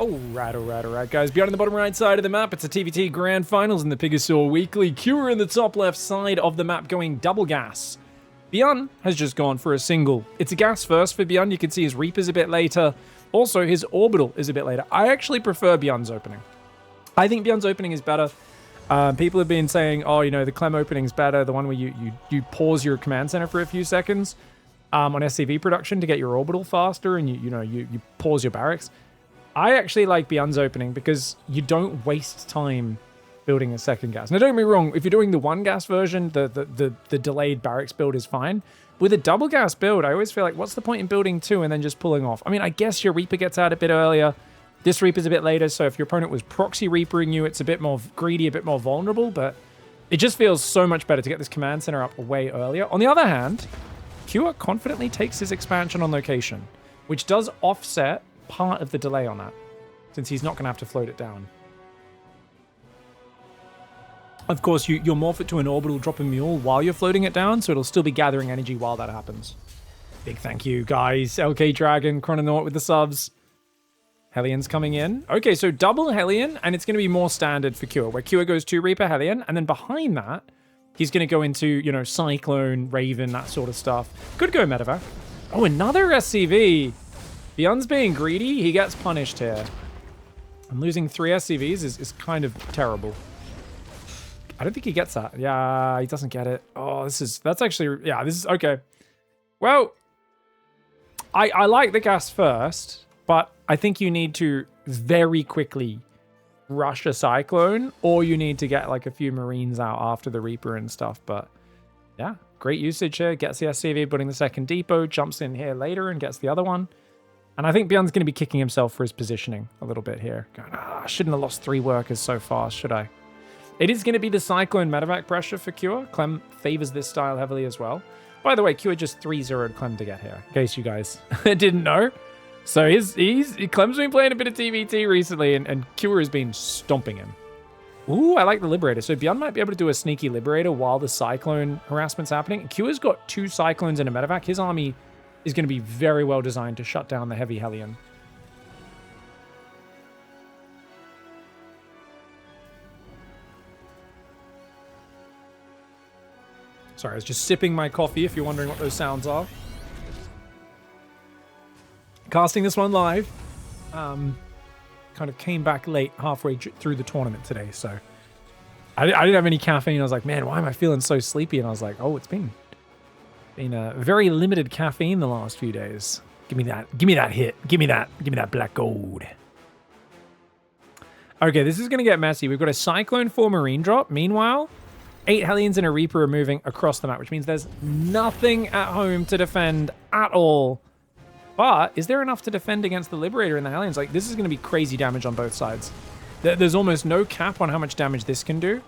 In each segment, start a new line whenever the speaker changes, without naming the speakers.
Alright, guys. ByuN on the bottom right side of the map. It's a TVT Grand Finals in the Pigstarcraft Weekly. Q in the top left side of the map going double gas. ByuN has just gone for a single. It's a gas first for ByuN. You can see his Reaper's a bit later. Also, his Orbital is a bit later. I actually prefer ByuN's opening. I think ByuN's opening is better. People have been saying, oh, you know, the Clem opening's better. The one where you pause your command center for a few seconds on SCV production to get your Orbital faster, and you pause your barracks. I actually like ByuN's opening because you don't waste time building a second gas. Now, don't get me wrong, if you're doing the one gas version, the delayed barracks build is fine. With a double gas build, I always feel like, what's the point in building two and then just pulling off? I mean, I guess your Reaper gets out a bit earlier. This Reaper's a bit later, so if your opponent was proxy Reapering you, it's a bit more greedy, a bit more vulnerable, but it just feels so much better to get this command center up way earlier. On the other hand, Q confidently takes his expansion on location, which does offset part of the delay on that, since he's not going to have to float it down. Of course, you'll morph it to an Orbital, drop a Mule while you're floating it down, so it'll still be gathering energy while that happens. Big thank you, guys. LK Dragon, Chrononaut with the subs. Hellions coming in. Okay, so double Hellion, and it's going to be more standard for Q, where Q goes 2 Reaper, Hellion, and then behind that, he's going to go into, Cyclone, Raven, that sort of stuff. Could go Medevac. Oh, another SCV. ByuN's being greedy. He gets punished here. And losing 3 SCVs is kind of terrible. I don't think he gets that. Yeah, he doesn't get it. Oh, this is okay. Well, I like the gas first, but I think you need to very quickly rush a Cyclone, or you need to get like a few Marines out after the Reaper and stuff. But yeah, great usage here. Gets the SCV, putting the second depot, jumps in here later and gets the other one. And I think ByuN's going to be kicking himself for his positioning a little bit here. Going, I shouldn't have lost 3 workers so fast, should I? It is going to be the Cyclone Medevac pressure for Q. Clem favors this style heavily as well. By the way, Q just 3-0'd Clem to get here, in case you guys didn't know. So Clem's been playing a bit of TVT recently, and Q has been stomping him. Ooh, I like the Liberator. So ByuN might be able to do a sneaky Liberator while the Cyclone harassment's happening. Q has got 2 Cyclones and a Medevac. His army is going to be very well designed to shut down the heavy Hellion. Sorry, I was just sipping my coffee, if you're wondering what those sounds are. Casting this one live. Kind of came back late halfway through the tournament today, so I didn't have any caffeine. I was like, man, why am I feeling so sleepy? And I was like, oh, it's been a very limited caffeine the last few days. Give me that hit. Give me that black gold. Okay, this is going to get messy. We've got a Cyclone 4 Marine drop. Meanwhile, 8 Hellions and a Reaper are moving across the map, which means there's nothing at home to defend at all. But is there enough to defend against the Liberator and the Hellions? Like, this is going to be crazy damage on both sides. There's almost no cap on how much damage this can do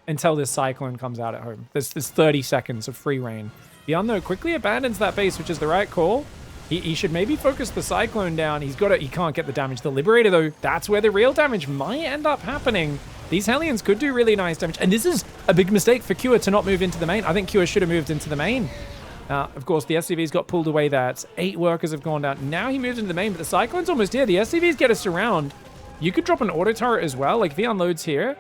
until this Cyclone comes out at home. There's 30 seconds of free reign. ByuN, though, quickly abandons that base, which is the right call. He should maybe focus the Cyclone down. He can't get the damage. The Liberator, though, that's where the real damage might end up happening. These Hellions could do really nice damage. And this is a big mistake for Q to not move into the main. I think Q should have moved into the main. Of course, the SCVs got pulled away there. 8 workers have gone down. Now he moves into the main, but the Cyclone's almost here. The SCVs get us around. You could drop an auto turret as well. Like, if he unloads here.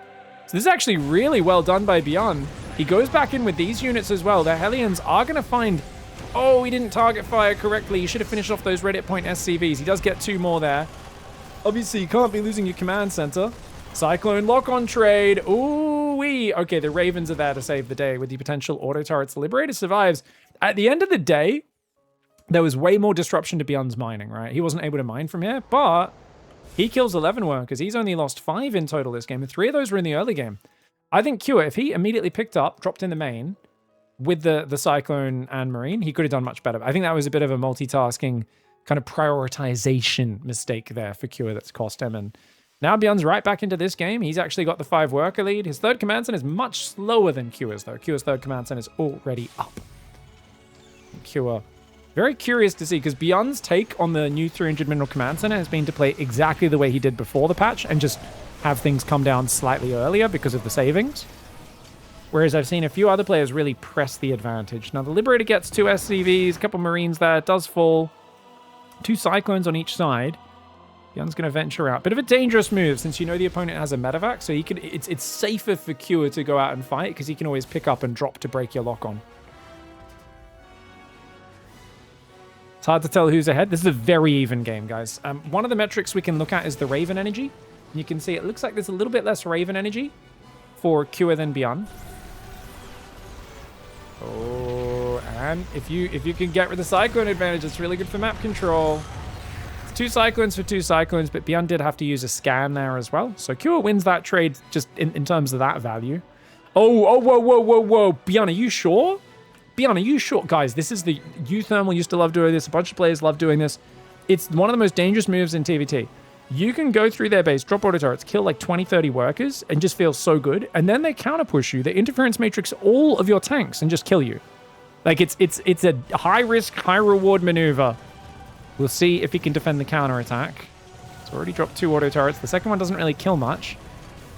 So this is actually really well done by ByuN. He goes back in with these units as well. The Hellions are going to find... Oh, he didn't target fire correctly. He should have finished off those Reddit point SCVs. He does get 2 more there. Obviously, you can't be losing your command center. Cyclone lock on trade. Ooh-wee. Okay, the Ravens are there to save the day with the potential auto turrets. The Liberator survives. At the end of the day, there was way more disruption to ByuN's mining, right? He wasn't able to mine from here, but he kills 11 workers. He's only lost 5 in total this game, and 3 of those were in the early game. I think Q, if he immediately picked up, dropped in the main with the Cyclone and Marine, he could have done much better. I think that was a bit of a multitasking kind of prioritization mistake there for Q that's cost him. And now ByuN's right back into this game. He's actually got the 5 worker lead. His 3rd command center is much slower than Q's, though. Q's 3rd command center is already up. Q, very curious to see, because ByuN's take on the new 300 mineral command center has been to play exactly the way he did before the patch and just have things come down slightly earlier because of the savings. Whereas I've seen a few other players really press the advantage. Now, the Liberator gets 2 SCVs, a couple Marines there. It does fall. 2 Cyclones on each side. ByuN's going to venture out. Bit of a dangerous move since you know the opponent has a medevac, so he can. It's safer for Cure to go out and fight because he can always pick up and drop to break your lock on. It's hard to tell who's ahead. This is a very even game, guys. One of the metrics we can look at is the Raven energy. You can see it looks like there's a little bit less Raven energy for Cure than ByuN. Oh, and if you can get rid of the Cyclone advantage, it's really good for map control. It's 2 Cyclones for 2 Cyclones, but ByuN did have to use a scan there as well. So Cure wins that trade just in terms of that value. Oh, whoa. ByuN, are you sure? ByuN, are you sure? Guys, this is the... U-Thermal used to love doing this. A bunch of players love doing this. It's one of the most dangerous moves in TVT. You can go through their base, drop auto turrets, kill like 20, 30 workers, and just feel so good. And then they counter push you. They interference matrix all of your tanks and just kill you. Like, it's a high-risk, high-reward maneuver. We'll see if he can defend the counter attack. It's already dropped 2 auto turrets. The second one doesn't really kill much.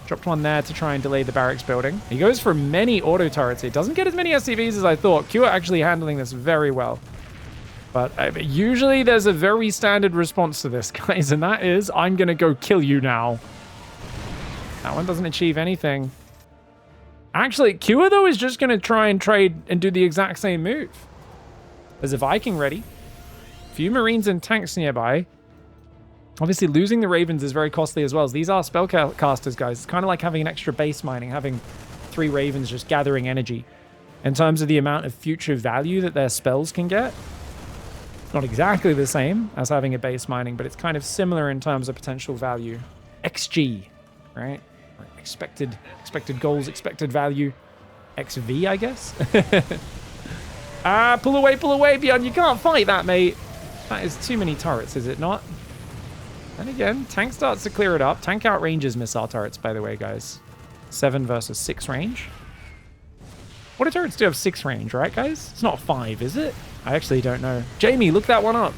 Dropped one there to try and delay the barracks building. He goes for many auto turrets. He doesn't get as many SCVs as I thought. Cure actually handling this very well. But usually there's a very standard response to this, guys, and that is, I'm going to go kill you now. That one doesn't achieve anything. Actually, Cure, though, is just going to try and trade and do the exact same move. There's a Viking ready. Few Marines and tanks nearby. Obviously, losing the Ravens is very costly as well, as these are spellcasters, guys. It's kind of like having an extra base mining, having 3 Ravens just gathering energy. In terms of the amount of future value that their spells can get, not exactly the same as having a base mining, but it's kind of similar in terms of potential value. XG, right? Expected goals, expected value. XV, I guess? Pull away, ByuN. You can't fight that, mate. That is too many turrets, is it not? And again, tank starts to clear it up. Tank outranges missile turrets, by the way, guys. 7 versus 6 range. Auto turrets do have 6 range, right, guys? It's not 5, is it? I actually don't know. Jamie, look that one up.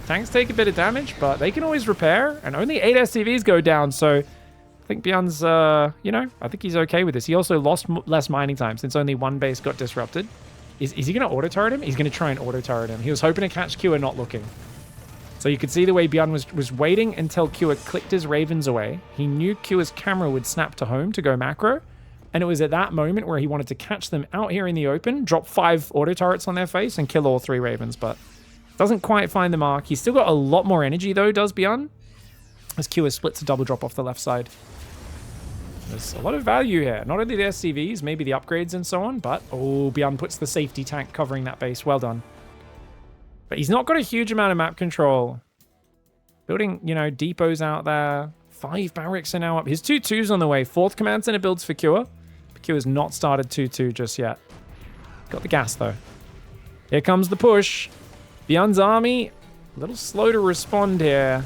Tanks take a bit of damage, but they can always repair, and only 8 SCVs go down, so I think ByuN's, you know, I think he's okay with this. He also lost less mining time since only 1 base got disrupted. Is he going to auto turret him? He's going to try and auto turret him. He was hoping to catch Cure not looking. So you could see the way ByuN was waiting until Cure clicked his Ravens away. He knew Cure's camera would snap to home to go macro. And it was at that moment where he wanted to catch them out here in the open, drop 5 auto turrets on their face, and kill all 3 Ravens. But doesn't quite find the mark. He's still got a lot more energy, though, does ByuN, as Cure splits a double drop off the left side. There's a lot of value here. Not only the SCVs, maybe the upgrades and so on, but, oh, ByuN puts the safety tank covering that base. Well done. But he's not got a huge amount of map control. Building, you know, depots out there. 5 barracks are now up. His 2-2's on the way. 4th command center builds for Cure. Cure has not started 2-2 just yet. Got the gas, though. Here comes the push. ByuN's army, a little slow to respond here.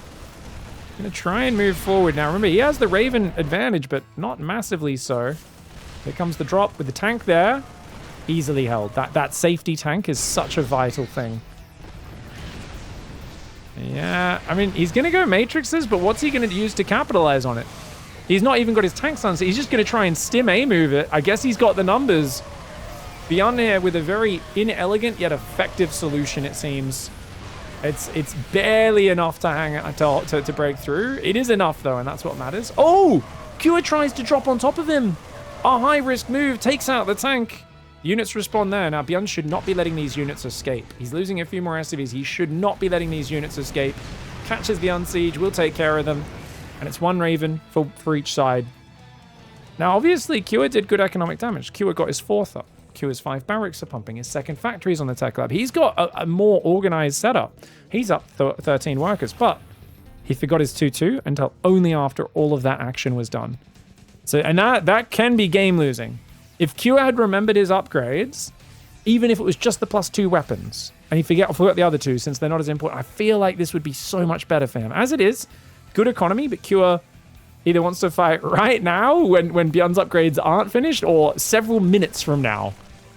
Gonna try and move forward. Now, remember, he has the Raven advantage, but not massively so. Here comes the drop with the tank there. Easily held. That safety tank is such a vital thing. Yeah, I mean, he's going to go matrixes, but what's he going to use to capitalize on it? He's not even got his tanks on, so he's just going to try and stim A-move it. I guess he's got the numbers. ByuN here with a very inelegant yet effective solution, it seems. It's barely enough to hang to break through. It is enough, though, and that's what matters. Oh! Cure tries to drop on top of him. A high-risk move takes out the tank. Units respond there. Now, ByuN should not be letting these units escape. He's losing a few more SCVs. He should not be letting these units escape. Catches the Unsiege. We'll take care of them. And it's 1 Raven for each side. Now, obviously, Cure did good economic damage. Cure got his 4th up. Cure's 5 barracks are pumping. His 2nd factory's on the tech lab. He's got a more organized setup. He's up 13 workers, but he forgot his 2-2 until only after all of that action was done. So, and that can be game losing. If Cure had remembered his upgrades, even if it was just the +2 weapons, and he forgot the other 2 since they're not as important, I feel like this would be so much better for him. As it is, good economy, but Cure either wants to fight right now when ByuN's upgrades aren't finished, or several minutes from now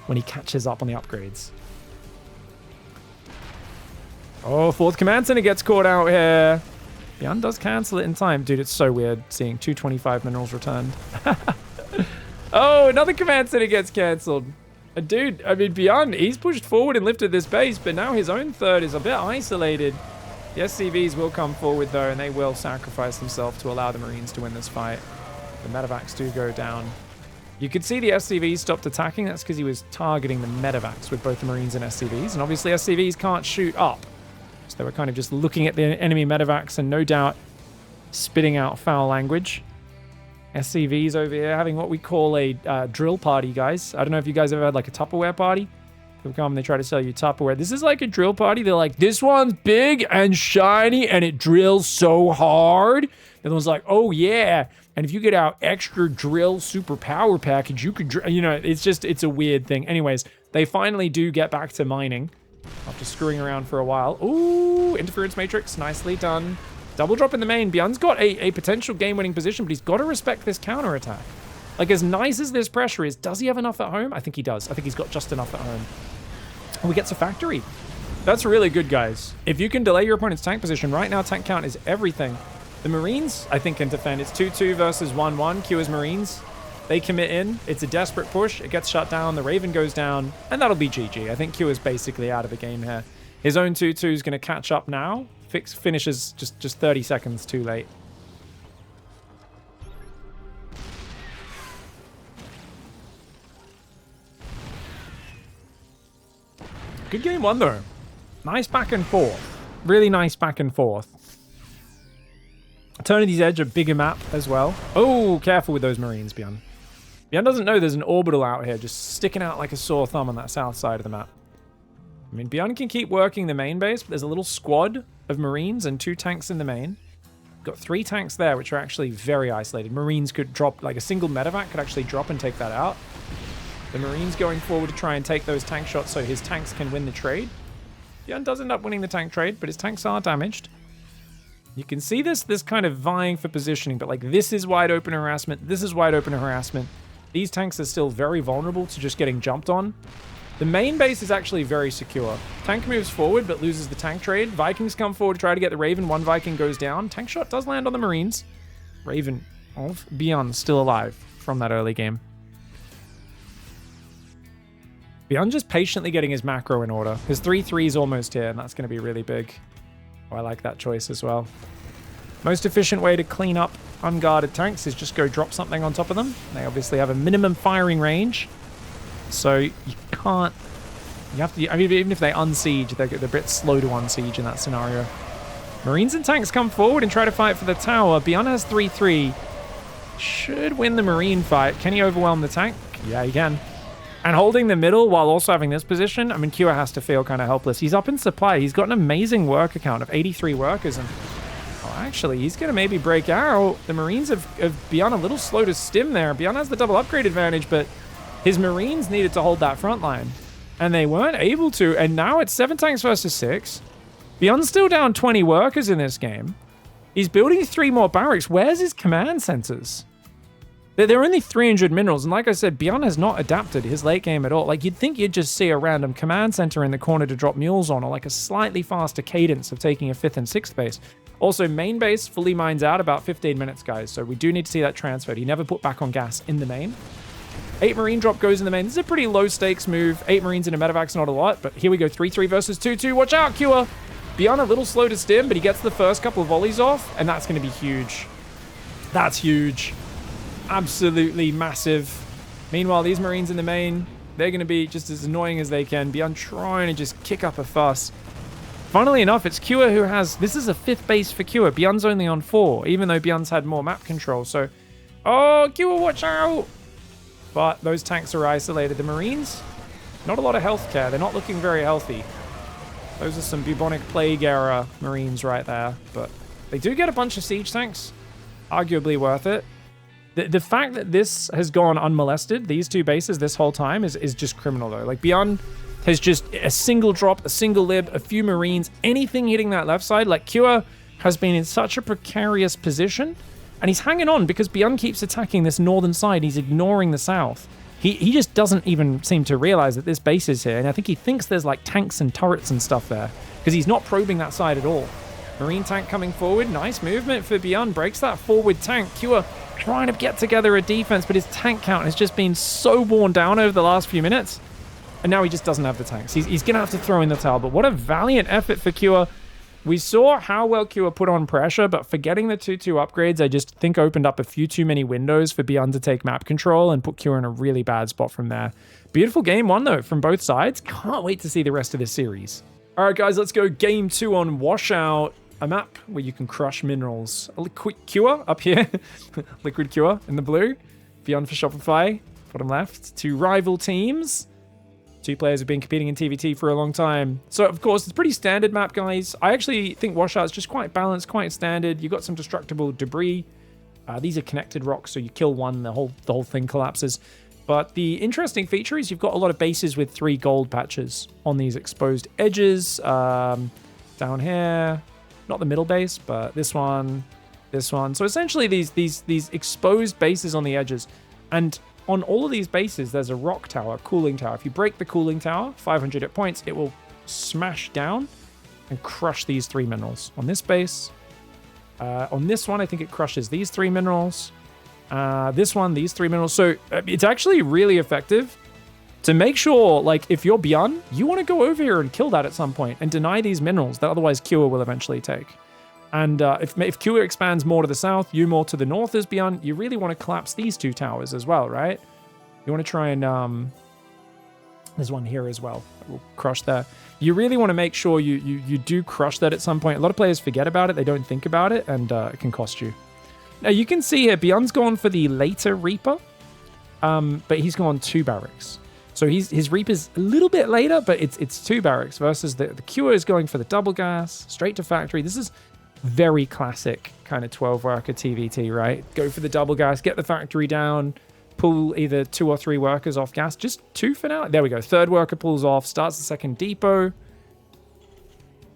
when he catches up on the upgrades. Oh, 4th command center gets caught out here. ByuN does cancel it in time. Dude, it's so weird seeing 225 minerals returned. Oh, another command center gets cancelled. Dude, I mean, ByuN, he's pushed forward and lifted this base, but now his own 3rd is a bit isolated. The SCVs will come forward, though, and they will sacrifice themselves to allow the Marines to win this fight. The medevacs do go down. You could see the SCVs stopped attacking. That's because he was targeting the medevacs with both the Marines and SCVs. And obviously SCVs can't shoot up. So they were kind of just looking at the enemy medevacs and no doubt spitting out foul language. SCVs over here having what we call a drill party, guys. I don't know if you guys ever had like a Tupperware party. They'll come and they try to sell you Tupperware. This is like a drill party. They're like, this one's big and shiny and it drills so hard. The other one's like, oh yeah. And if you get our extra drill super power package, you could, you know, it's a weird thing. Anyways, they finally do get back to mining after screwing around for a while. Ooh, interference matrix, nicely done. Double drop in the main. ByuN's got a potential game-winning position, but he's got to respect this counterattack. Like, as nice as this pressure is, does he have enough at home? I think he does. I think he's got just enough at home. Oh, he gets a factory. That's really good, guys. If you can delay your opponent's tank position, right now tank count is everything. The Marines, I think, can defend. It's 2-2 versus 1-1. Kew's Marines, they commit in. It's a desperate push. It gets shut down. The Raven goes down, and that'll be GG. I think Kew is basically out of the game here. His own 2-2 is going to catch up now. Finishes just 30 seconds too late. Good game one, though. Nice back and forth. Really nice back and forth. Eternity's Edge, a bigger map as well. Oh, careful with those Marines, ByuN. ByuN doesn't know there's an orbital out here, just sticking out like a sore thumb on that south side of the map. I mean, ByuN can keep working the main base, but there's a little squad of Marines and 2 tanks in the main. Got 3 tanks there, which are actually very isolated. Marines could drop, like a single medevac could actually drop and take that out. The Marines going forward to try and take those tank shots so his tanks can win the trade. ByuN does end up winning the tank trade, but his tanks are damaged. You can see this kind of vying for positioning, but like this is wide open harassment. This is wide open harassment. These tanks are still very vulnerable to just getting jumped on. The main base is actually very secure. Tank moves forward, but loses the tank trade. Vikings come forward to try to get the Raven. 1 Viking goes down. Tank shot does land on the Marines. Raven of ByuN still alive from that early game. ByuN just patiently getting his macro in order. His 3-3 is almost here, and that's going to be really big. Oh, I like that choice as well. Most efficient way to clean up unguarded tanks is just go drop something on top of them. They obviously have a minimum firing range. So you can't... You have to... I mean, even if they unsiege, they're a bit slow to unsiege in that scenario. Marines and tanks come forward and try to fight for the tower. ByuN has 3-3. Should win the Marine fight. Can he overwhelm the tank? Yeah, he can. And holding the middle while also having this position, I mean, Kewr has to feel kind of helpless. He's up in supply. He's got an amazing worker count of 83 workers. And oh, actually, he's going to maybe break out. The Marines have ByuN a little slow to stim there. ByuN has the double upgrade advantage, but his Marines needed to hold that front line. And they weren't able to. And now it's 7 tanks versus 6. ByuN's still down 20 workers in this game. He's building 3 more barracks. Where's his command centers? They're only 300 minerals, and like I said, ByuN has not adapted his late game at all. Like, you'd think you'd just see a random command center in the corner to drop mules on, or like a slightly faster cadence of taking a 5th and 6th base. Also, main base fully mines out about 15 minutes, guys, so we do need to see that transferred. He never put back on gas in the main. 8 Marine drop goes in the main. This is a pretty low-stakes move. 8 Marines in a medevac's not a lot, but here we go, 3-3 versus 2-2. Watch out, Kewr! ByuN a little slow to stim, but he gets the first couple of volleys off, and that's going to be huge. That's huge. Absolutely massive. Meanwhile, these Marines in the main, they're going to be just as annoying as they can. ByuN trying to just kick up a fuss. Funnily enough, it's Kewr who has... This is a 5th base for Kewr. ByuN's only on 4, even though ByuN's had more map control. So, oh, Kewr, watch out! But those tanks are isolated. The Marines, not a lot of health care. They're not looking very healthy. Those are some bubonic plague era Marines right there. But they do get a bunch of siege tanks. Arguably worth it. The fact that this has gone unmolested, these 2 bases this whole time, is just criminal, though. Like, ByuN has just a single drop, a single lib, a few Marines, anything hitting that left side. Like, Kewr has been in such a precarious position, and he's hanging on because ByuN keeps attacking this northern side. He's ignoring the south. He just doesn't even seem to realize that this base is here, and I think he thinks there's, like, tanks and turrets and stuff there, because he's not probing that side at all. Marine tank coming forward. Nice movement for ByuN. Breaks that forward tank. Kewr trying to get together a defense, but his tank count has just been so worn down over the last few minutes. And now he just doesn't have the tanks. He's going to have to throw in the towel. But what a valiant effort for Kewr. We saw how well Kua put on pressure, but forgetting the 2-2 upgrades, I just think opened up a few too many windows for ByuN to take map control and put Kua in a really bad spot from there. Beautiful game one, though, from both sides. Can't wait to see the rest of this series. All right, guys, let's go game 2 on Washout, a map where you can crush minerals. A liquid Kua up here. Liquid Kua in the blue. ByuN for Shopify, bottom left. 2 rival teams. 2 players have been competing in TVT for a long time. So, of course, it's a pretty standard map, guys. I actually think Washout is just quite balanced, quite standard. You've got some destructible debris. These are connected rocks, so you kill one, the whole thing collapses. But the interesting feature is you've got a lot of bases with 3 gold patches on these exposed edges. Down here, not the middle base, but this one, this one. So essentially these exposed bases on the edges. And on all of these bases, there's a rock tower, cooling tower. If you break the cooling tower, 500 hit points, it will smash down and crush these 3 minerals. On this base, on this one, I think it crushes these 3 minerals. This one, these 3 minerals. So it's actually really effective to make sure, like, if you're ByuN, you want to go over here and kill that at some point and deny these minerals that otherwise Kua will eventually take. And if Kua expands more to the south, you more to the north as ByuN, you really want to collapse these 2 towers as well, right? You want to try and... there's one here as well. We'll crush that. You really want to make sure you do crush that at some point. A lot of players forget about it. They don't think about it, and it can cost you. Now, you can see here, ByuN's gone for the later Reaper, but he's gone 2 barracks. So his Reaper's a little bit later, but it's 2 barracks versus the Kua is going for the double gas, straight to factory. This is very classic kind of 12-worker TVT, right? Go for the double gas, get the factory down, pull either 2 or 3 workers off gas. Just 2 for now. There we go. 3rd worker pulls off, starts the 2nd depot.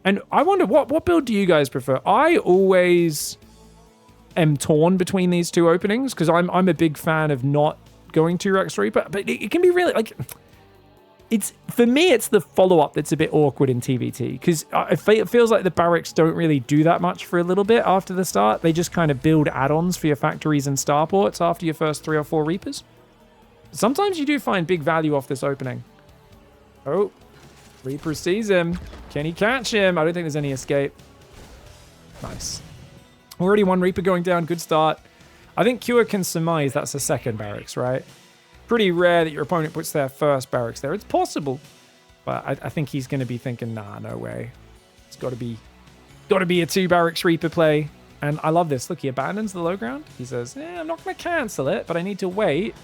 And I wonder, what build do you guys prefer? I always am torn between these 2 openings because I'm a big fan of not going 2 Rex Reaper, but it can be really, like, it's, for me, it's the follow-up that's a bit awkward in TVT because it feels like the barracks don't really do that much for a little bit after the start. They just kind of build add-ons for your factories and starports after your first 3 or 4 Reapers. Sometimes you do find big value off this opening. Oh, Reaper sees him. Can he catch him? I don't think there's any escape. Nice. Already 1 Reaper going down. Good start. I think Kua can surmise that's a 2nd barracks, right? Pretty rare that your opponent puts their 1st barracks there. It's possible, but I think he's going to be thinking, nah, no way. It's got to be a 2 barracks Reaper play. And I love this. Look, he abandons the low ground. He says, I'm not going to cancel it, but I need to wait.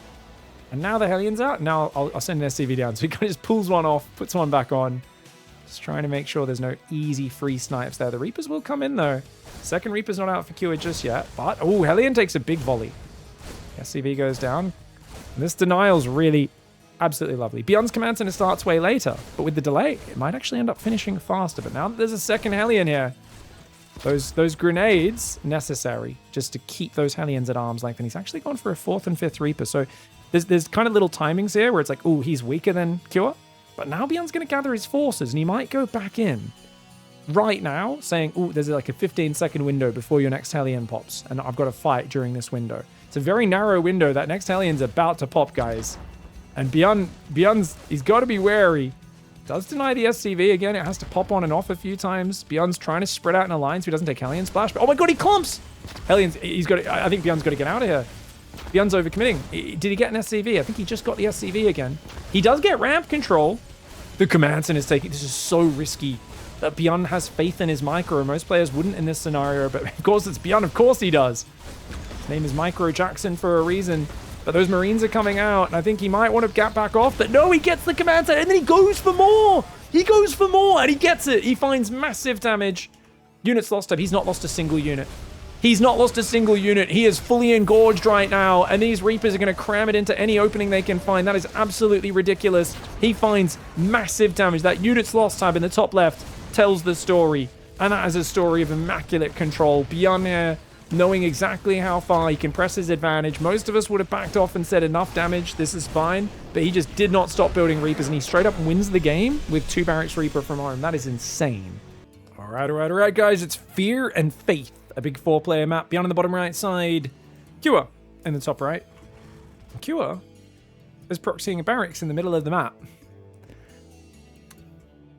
And now the Hellion's out. Now I'll send an SCV down. So he kind of just pulls one off, puts one back on. Just trying to make sure there's no easy free snipes there. The Reapers will come in, though. 2nd Reaper's not out for Kua just yet. But, oh, Hellion takes a big volley. SCV goes down. And this denial's really absolutely lovely. ByuN's command center starts way later, but with the delay, it might actually end up finishing faster. But now that there's a 2nd Hellion here, those grenades necessary just to keep those Hellions at arm's length. And he's actually gone for a 4th and 5th Reaper. So there's kind of little timings here where it's like, oh, he's weaker than Kua. But now ByuN's going to gather his forces, and he might go back in right now, saying, oh, there's like a 15-second window before your next Hellion pops, and I've got to fight during this window. It's a very narrow window. That next Hellion's about to pop, guys. And ByuN's, he's got to be wary. Does deny the SCV again. It has to pop on and off a few times. ByuN's trying to spread out in a line so he doesn't take Hellion splash. But oh my god, he clumps! Hellion's, I think ByuN's got to get out of here. ByuN's overcommitting. Did he get an SCV? I think he just got the SCV again. He does get ramp control. The command center is taking, this is so risky. That ByuN has faith in his micro. Most players wouldn't in this scenario, but of course it's ByuN. Of course he does. His name is Micro Jackson for a reason. But those Marines are coming out, and I think he might want to gap back off. But no, he gets the command center, and then he goes for more. He goes for more, and he gets it. He finds massive damage. Units lost him. He's not lost a single unit. He's not lost a single unit. He is fully engorged right now, and these Reapers are going to cram it into any opening they can find. That is absolutely ridiculous. He finds massive damage. That unit's lost tab in the top left tells the story, and that is a story of immaculate control. ByuN here, knowing exactly how far he can press his advantage. Most of us would have backed off and said enough damage, this is fine, but he just did not stop building Reapers, and he straight up wins the game with 2 barracks Reaper from home. That is insane. All right, guys, it's Fear and Faith. A big 4-player map. ByuN on the bottom right side. Kua in the top right. Kua is proxying a barracks in the middle of the map.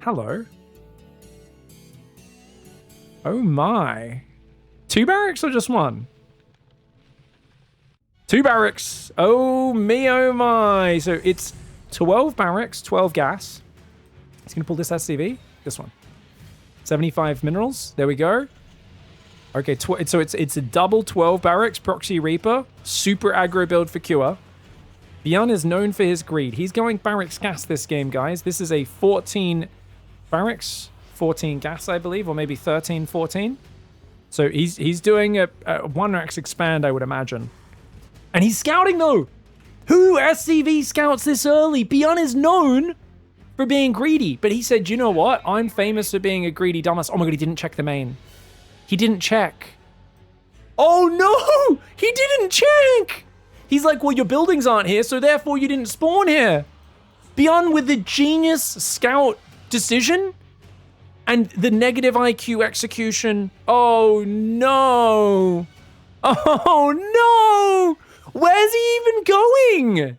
Hello. Oh my. 2 barracks or just 1? 2 barracks. Oh me, oh my. So it's 12 barracks, 12 gas. He's going to pull this SCV. This one. 75 minerals. There we go. Okay, so it's a double 12 barracks, Proxy Reaper. Super aggro build for Cure. ByuN is known for his greed. He's going barracks gas this game, guys. This is a 14 barracks, 14 gas, I believe, or maybe 13, 14. So he's doing a 1x expand, I would imagine. And he's scouting, though. Who SCV scouts this early? ByuN is known for being greedy. But he said, you know what? I'm famous for being a greedy dumbass. Oh my god, he didn't check the main. He didn't check. Oh no! He didn't check! He's like, well, your buildings aren't here, so therefore you didn't spawn here. ByuN with the genius scout decision and the negative IQ execution. Oh no! Oh no! Where's he even going?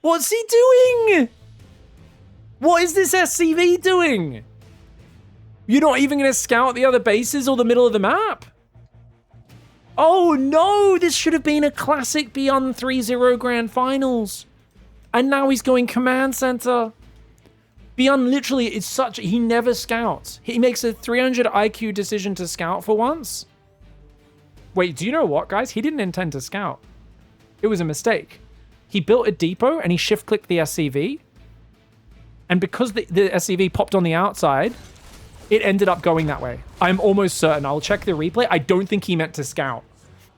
What's he doing? What is this SCV doing? You're not even going to scout the other bases or the middle of the map? Oh no, this should have been a classic ByuN 3-0 Grand Finals. And now he's going Command Center. ByuN literally is such, he never scouts. He makes a 300 IQ decision to scout for once. Wait, do you know what, guys? He didn't intend to scout. It was a mistake. He built a depot and he shift-clicked the SCV. And because the SCV popped on the outside, it ended up going that way. I'm almost certain. I'll check the replay. I don't think he meant to scout.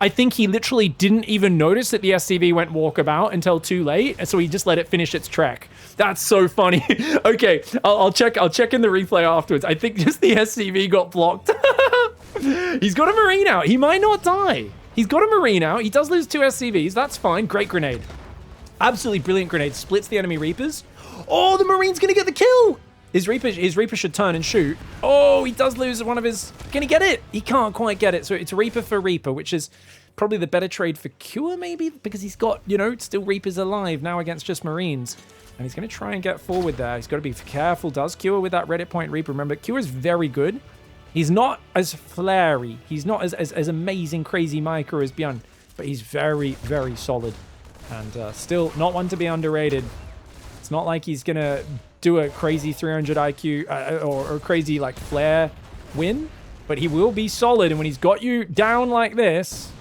I think he literally didn't even notice that the SCV went walkabout until too late, and so he just let it finish its trek. That's so funny. Okay, I'll check in the replay afterwards. I think just the SCV got blocked. He's got a Marine out. He might not die. He's got a Marine out. He does lose 2 SCVs. That's fine. Great grenade. Absolutely brilliant grenade. Splits the enemy Reapers. Oh, the Marine's gonna get the kill. His Reaper should turn and shoot. Oh, he does lose one of his... Can he get it? He can't quite get it. So it's Reaper for Reaper, which is probably the better trade for Cure, maybe? Because he's got, you know, still Reapers alive now against just Marines. And he's going to try and get forward there. He's got to be careful. Does Cure with that Reddit point Reaper. Remember, Cure is very good. He's not as flary. He's not as amazing, crazy micro as ByuN. But he's very, very solid. And still not one to be underrated. It's not like he's going to do a crazy 300 IQ or crazy like flare win, but he will be solid. And when he's got you down like this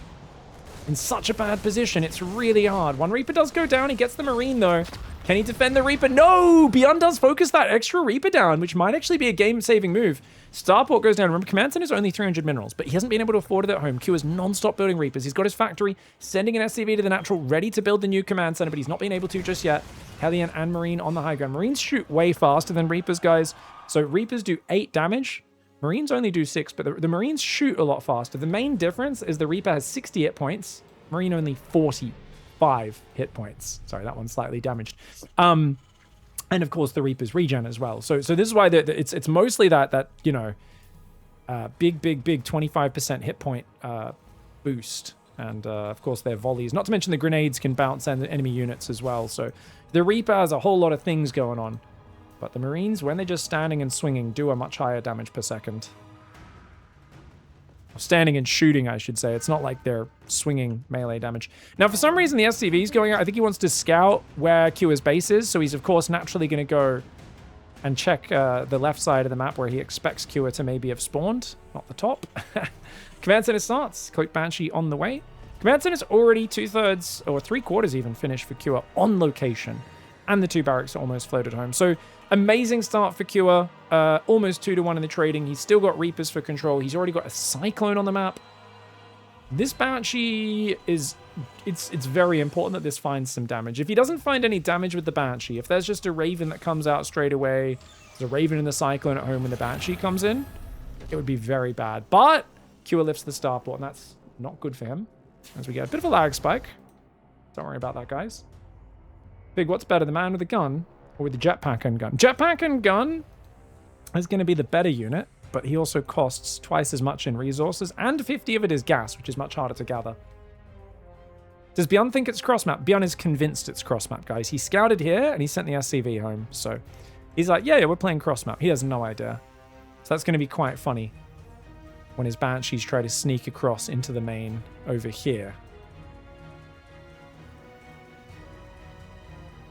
in such a bad position, it's really hard. One Reaper does go down. He gets the Marine though. Can he defend the Reaper? No! ByuN does focus that extra Reaper down, which might actually be a game-saving move. Starport goes down. Remember, Command Center is only 300 minerals, but he hasn't been able to afford it at home. Q is non-stop building Reapers. He's got his factory, sending an SCV to the natural, ready to build the new Command Center, but he's not been able to just yet. Hellion and Marine on the high ground. Marines shoot way faster than Reapers, guys. So Reapers do 8 damage. Marines only do 6, but the Marines shoot a lot faster. The main difference is the Reaper has 60 hit points. Marine only 45 hit points. Sorry, that one's slightly damaged. And of course the Reaper's regen as well. So this is why it's mostly that you know, big 25% hit point boost. And of course their volleys. Not to mention the grenades can bounce enemy units as well. So the Reaper has a whole lot of things going on. But the Marines, when they're just standing and swinging, do a much higher damage per second. Standing and shooting, I should say. It's not like they're swinging melee damage. Now, for some reason, the SCV is going out. I think he wants to scout where Q's base is. So he's, of course, naturally going to go and check the left side of the map where he expects Q to maybe have spawned. Not the top. Command Center starts. Cloak Banshee on the way. Command Center's already 2/3 or 3/4 even finished for Q on location. And the 2 barracks are almost floated home. So amazing start for Q. Almost 2-1 in the trading. He's still got Reapers for control. He's already got a Cyclone on the map. This Banshee is... It's very important that this finds some damage. If he doesn't find any damage with the Banshee, if there's just a Raven that comes out straight away, there's a Raven in the Cyclone at home when the Banshee comes in, it would be very bad. But Q lifts the starport, and that's not good for him. As we get a bit of a lag spike. Don't worry about that, guys. Big, what's better, the man with the gun or with the jetpack and gun? Jetpack and gun is going to be the better unit, but he also costs twice as much in resources, and 50 of it is gas, which is much harder to gather. Does ByuN think it's cross-map? ByuN is convinced it's cross-map, guys. He scouted here, and he sent the SCV home, so he's like, yeah, we're playing cross-map. He has no idea. So that's going to be quite funny. when his Banshees try to sneak across into the main over here.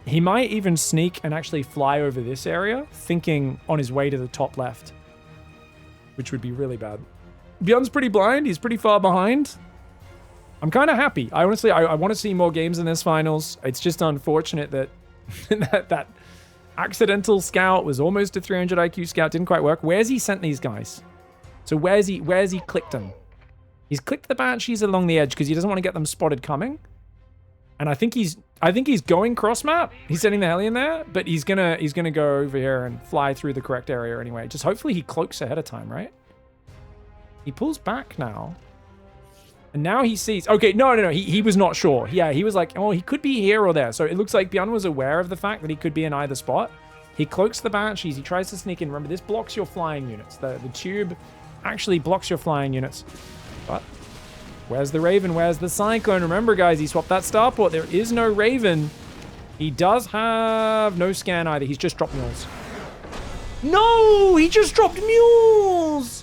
He might even sneak and actually fly over this area, thinking on his way to the top left, which would be really bad. ByuN's pretty blind. He's pretty far behind. I'm kind of happy. I honestly, I want to see more games in this finals. It's just unfortunate that that accidental scout was almost a 300 IQ scout. Didn't quite work. Where's he sent these guys? So where's he clicked them? He's clicked the Banshees along the edge because he doesn't want to get them spotted coming. And I think he's going cross map. He's sending the Hellion there, but he's gonna go over here and fly through the correct area anyway. Just hopefully he cloaks ahead of time, right? He pulls back now. And now he sees... Okay, no. He was not sure. Yeah, he was like, oh, he could be here or there. So it looks like ByuN was aware of the fact that he could be in either spot. He cloaks the Banshees. He tries to sneak in. Remember, this blocks your flying units. The tube actually blocks your flying units. But where's the Raven? Where's the Cyclone? Remember, guys, he swapped that starport. There is no Raven. He does have no scan either. He's just dropped mules. No! He just dropped mules!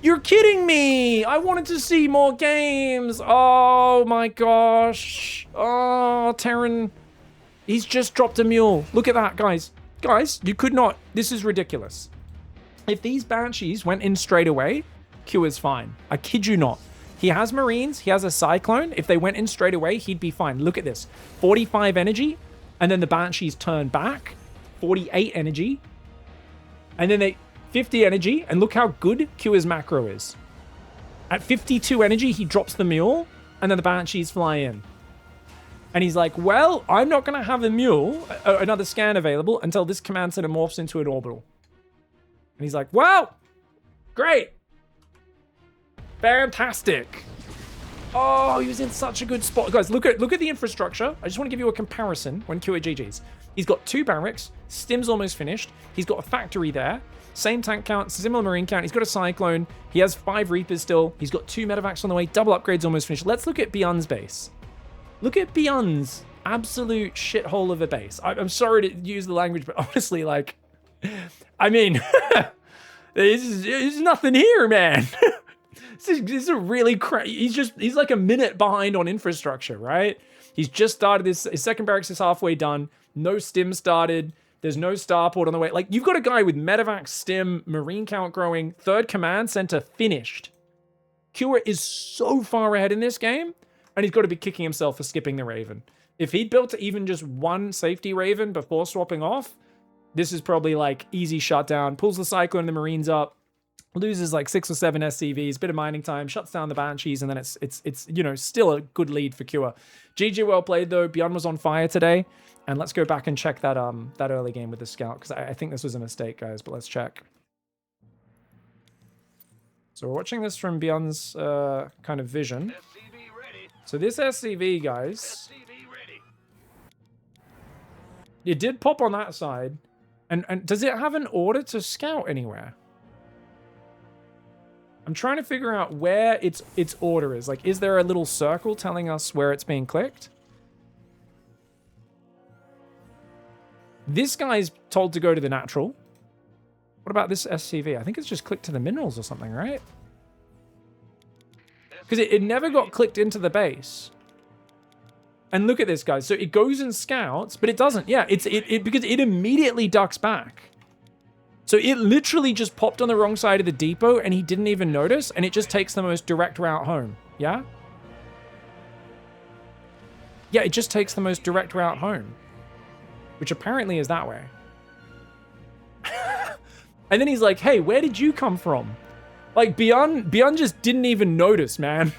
You're kidding me! I wanted to see more games! Oh my gosh! Oh, Terran. He's just dropped a mule. Look at that, guys. Guys, you could not... This is ridiculous. If these Banshees went in straight away, Q is fine. I kid you not. He has Marines. He has a Cyclone. If they went in straight away, he'd be fine. Look at this. 45 energy. And then the Banshees turn back. 48 energy. And then they... 50 energy, and look how good Q's macro is. At 52 energy, he drops the mule, and then the Banshees fly in. And he's like, well, I'm not going to have a mule, another scan available, until this command center morphs into an orbital. And he's like, well, great. Fantastic. Oh, he was in such a good spot. Guys, look at the infrastructure. I just want to give you a comparison when Q at GG's. He's got 2 barracks. Stim's almost finished. He's got a factory there. Same tank count, similar marine count. He's got a Cyclone. He has 5 Reapers still. He's got 2 medevacs on the way. Double upgrades almost finished. Let's look at ByuN's base. Look at ByuN's absolute shithole of a base. I'm sorry to use the language, but honestly, like, I mean, there's nothing here, man. This is a really he's like a minute behind on infrastructure, right? He's just started his second barracks is halfway done. No stim started. There's no starport on the way. Like, you've got a guy with medevac, stim, marine count growing, 3rd command center finished. Kua is so far ahead in this game, and he's got to be kicking himself for skipping the Raven. If he'd built even just 1 safety Raven before swapping off, this is probably like easy shutdown. Pulls the Cyclone and the Marines up, loses like 6 or 7 SCVs, bit of mining time, shuts down the Banshees, and then it's you know, still a good lead for Kua. GG, well played though. ByuN was on fire today. And let's go back and check that that early game with the scout, because I think this was a mistake, guys, but let's check. So we're watching this from ByuN's kind of vision. So this SCV, guys, it did pop on that side. And does it have an order to scout anywhere? I'm trying to figure out where its order is. Like, is there a little circle telling us where it's being clicked? This guy's told to go to the natural. What about this SCV? I think it's just clicked to the minerals or something, right? Because it never got clicked into the base. And look at this, guys. So it goes and scouts, but it doesn't. Yeah, because it immediately ducks back. So it literally just popped on the wrong side of the depot, and he didn't even notice, and it just takes the most direct route home. Yeah? Yeah, it just takes the most direct route home. Which apparently is that way. And then he's like, hey, where did you come from? Like, ByuN just didn't even notice, man.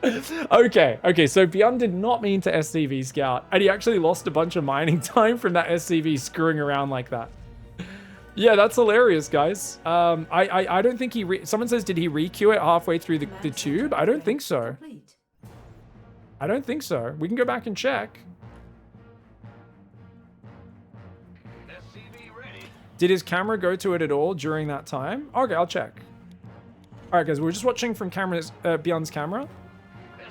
Okay, so ByuN did not mean to SCV scout, and he actually lost a bunch of mining time from that SCV screwing around like that. Yeah, that's hilarious, guys. I don't think someone says, did he re-queue it halfway through the tube? I don't think so. I don't think so. We can go back and check. Did his camera go to it at all during that time? Okay, I'll check. All right, guys, we're just watching from ByuN's camera.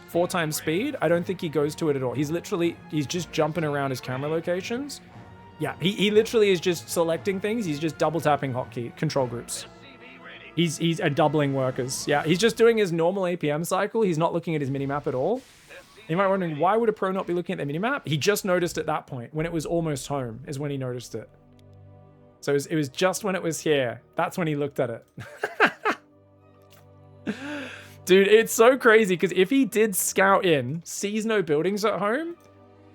4 times speed. I don't think he goes to it at all. He's just jumping around his camera locations. Yeah, he literally is just selecting things. He's just double tapping hotkey control groups. He's doubling workers. Yeah, he's just doing his normal APM cycle. He's not looking at his minimap at all. You might be wondering, why would a pro not be looking at their minimap? He just noticed at that point, when it was almost home, is when he noticed it. So it was just when it was here. That's when he looked at it. Dude, it's so crazy, because if he did scout in, sees no buildings at home,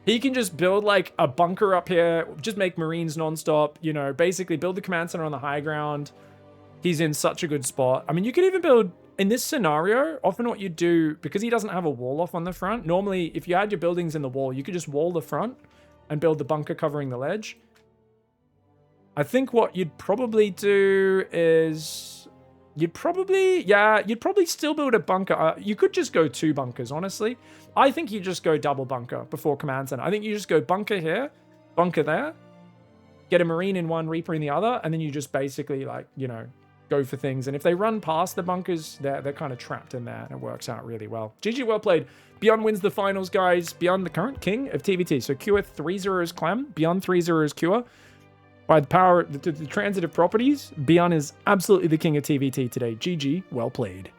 he can just build like a bunker up here, just make Marines nonstop, you know, basically build the command center on the high ground. He's in such a good spot. I mean, you could even build, in this scenario, often what you do, because he doesn't have a wall off on the front, normally if you had your buildings in the wall, you could just wall the front and build the bunker covering the ledge. I think what you'd probably do is, you'd probably still build a bunker. You could just go 2 bunkers, honestly. I think you just go double bunker before command center. I think you just go bunker here, bunker there, get a Marine in one, Reaper in the other, and then you just basically, like, you know, go for things. And if they run past the bunkers, they're kind of trapped in there, and it works out really well. GG, well played. ByuN wins the finals, guys. ByuN, the current king of TVT. So Cure 3-0 is Clem, ByuN 3-0 is Cure. By the power, the transitive properties, ByuN is absolutely the king of TVT today. GG, well played.